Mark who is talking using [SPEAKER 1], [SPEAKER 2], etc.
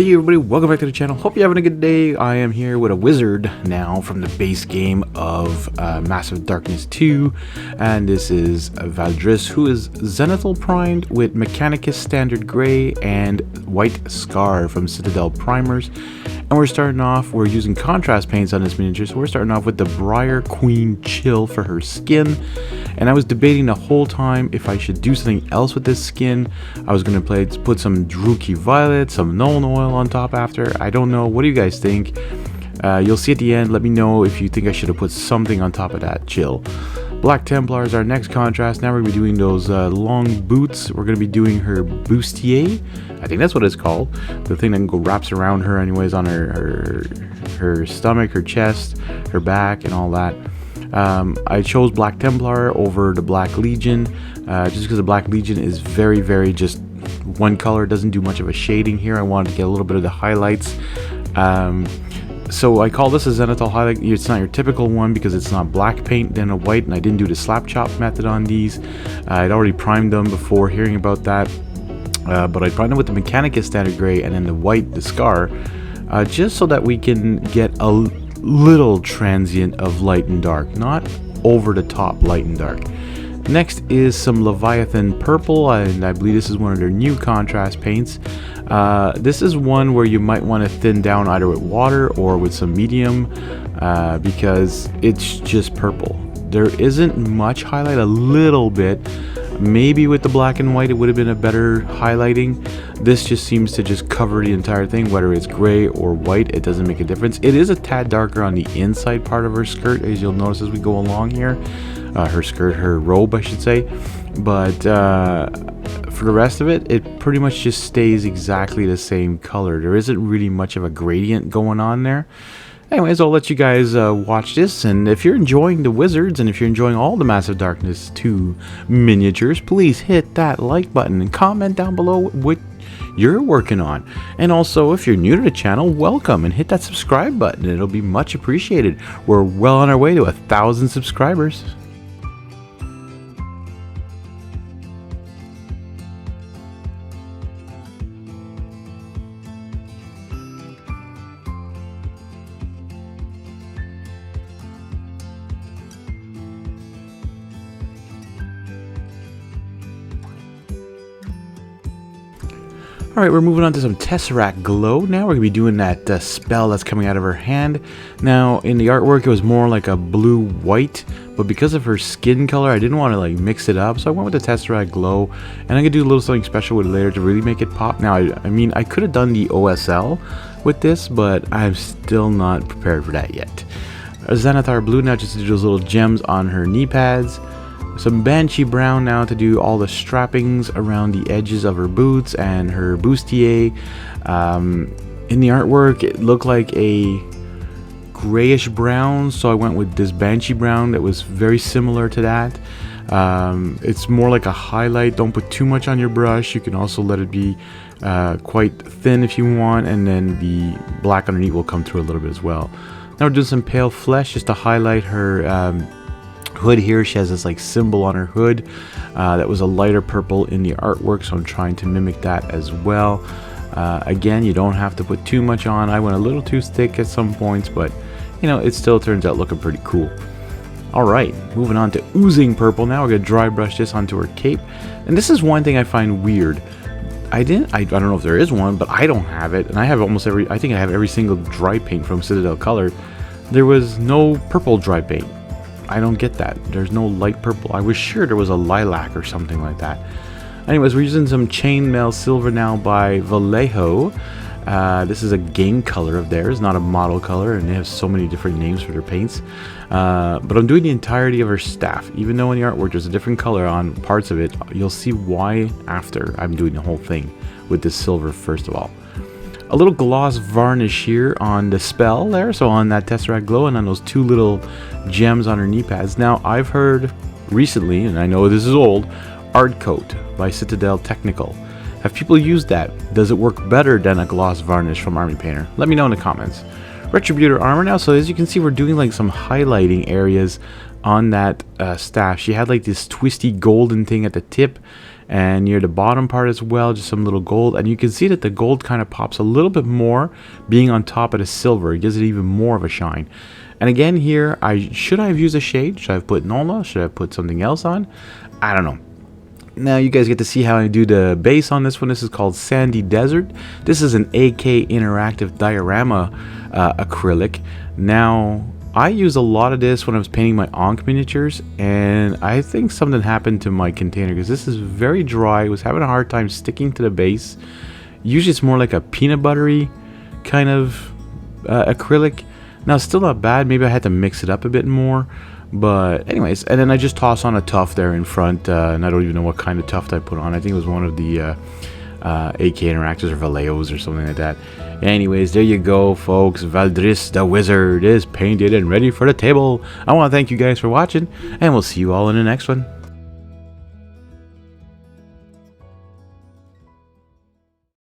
[SPEAKER 1] Hey everybody, welcome back to the channel. Hope you're having a good day. I am here with a wizard now from the base game of Massive Darkness 2, and this is Valdis, who is zenithal primed with Mechanicus Standard Grey and White Scar from Citadel Primers. And we're using contrast paints on this miniature, so we're starting off with the Briar Queen Chill for her skin. And I was debating the whole time if I should do something else with this skin. I was going to put some Druchii Violet, some Nuln Oil on top after. I don't know. What do you guys think? You'll see at the end. Let me know if you think I should have put something on top of that chill. Black Templar is our next contrast. Now we're going to be doing those long boots. We're going to be doing her bustier. I think that's what it's called. The thing that wraps around her anyways on her stomach, her chest, her back, and all that. I chose Black Templar over the Black Legion, just because the Black Legion is very just one color, doesn't do much of a shading here. I wanted to get a little bit of the highlights. So I call this a zenithal highlight. It's not your typical one because it's not black paint then a white, and I didn't do the slap chop method on these. I'd already primed them before hearing about that, but I primed them with the Mechanicus Standard Grey and then the white, the Scar, just so that we can get a little transient of light and dark, not over the top light and dark. Next is some Leviathan Purple, and I believe this is one of their new contrast paints. This is one where you might want to thin down either with water or with some medium, because it's just purple. There isn't much highlight, a little bit. Maybe with the black and white it would have been a better highlighting. This just seems to just cover the entire thing, whether it's gray or white, it doesn't make a difference. It is a tad darker on the inside part of her skirt, as you'll notice as we go along here. Her robe I should say. But for the rest of it, it pretty much just stays exactly the same color. There isn't really much of a gradient going on there. Anyways, I'll let you guys watch this, and if you're enjoying the wizards, and if you're enjoying all the Massive Darkness 2 miniatures, please hit that like button and comment down below what you're working on. And also, if you're new to the channel, welcome, and hit that subscribe button. It'll be much appreciated. We're well on our way to 1,000 subscribers. Alright, we're moving on to some Tesseract Glow. Now we're going to be doing that spell that's coming out of her hand. Now, in the artwork, it was more like a blue-white, but because of her skin color, I didn't want to like mix it up, so I went with the Tesseract Glow, and I'm going to do a little something special with it later to really make it pop. Now, I mean, I could have done the OSL with this, but I'm still not prepared for that yet. Zenithal Blue now just to do those little gems on her knee pads. Some Banshee Brown now to do all the strappings around the edges of her boots and her bustier. In the artwork, it looked like a grayish brown, so I went with this Banshee Brown that was very similar to that. It's more like a highlight. Don't put too much on your brush. You can also let it be quite thin if you want, and then the black underneath will come through a little bit as well. Now we're doing some Pale Flesh just to highlight her hood here. She has this like symbol on her hood that was a lighter purple in the artwork, so I'm trying to mimic that as well. Again, you don't have to put too much on. I went a little too thick at some points, but you know, it still turns out looking pretty cool. Alright, moving on to Oozing Purple. Now we're going to dry brush this onto her cape, and this is one thing I find weird. I don't know if there is one, but I don't have it, and I have almost I think I have every single dry paint from Citadel Colour. There was no purple dry paint. I don't get that. There's no light purple. I was sure there was a lilac or something like that. Anyways, we're using some Chainmail Silver now by Vallejo. This is a game color of theirs, not a model color, and they have so many different names for their paints. But I'm doing the entirety of her staff. Even though in the artwork there's a different color on parts of it, you'll see why after I'm doing the whole thing with this silver first of all. A little gloss varnish here on the spell there, so on that Tesseract Glow, and on those two little gems on her knee pads. Now, I've heard recently, and I know this is old, Art Coat by Citadel Technical. Have people used that? Does it work better than a gloss varnish from Army Painter? Let me know in the comments. Retributor armor now. So as you can see, we're doing like some highlighting areas on that staff. She had like this twisty golden thing at the tip and near the bottom part as well, just some little gold. And you can see that the gold kind of pops a little bit more being on top of the silver. It gives it even more of a shine. And again here, should I have used a shade? Should I have put Nola? Should I have put something else on? I don't know. Now you guys get to see how I do the base on this one. This is called Sandy Desert. This is an AK interactive diorama acrylic. Now I use a lot of this when I was painting my Ankh miniatures, and I think something happened to my container because this is very dry. I was having a hard time sticking to the base. Usually it's more like a peanut buttery kind of acrylic. Now it's still not bad. Maybe I had to mix it up a bit more. But anyways, and then I just toss on a tuft there in front, and I don't even know what kind of tuft I put on. I think it was one of the AK Interactors or Valeos or something like that. Anyways, there you go, folks. Valdis the Wizard is painted and ready for the table. I want to thank you guys for watching, and we'll see you all in the next one.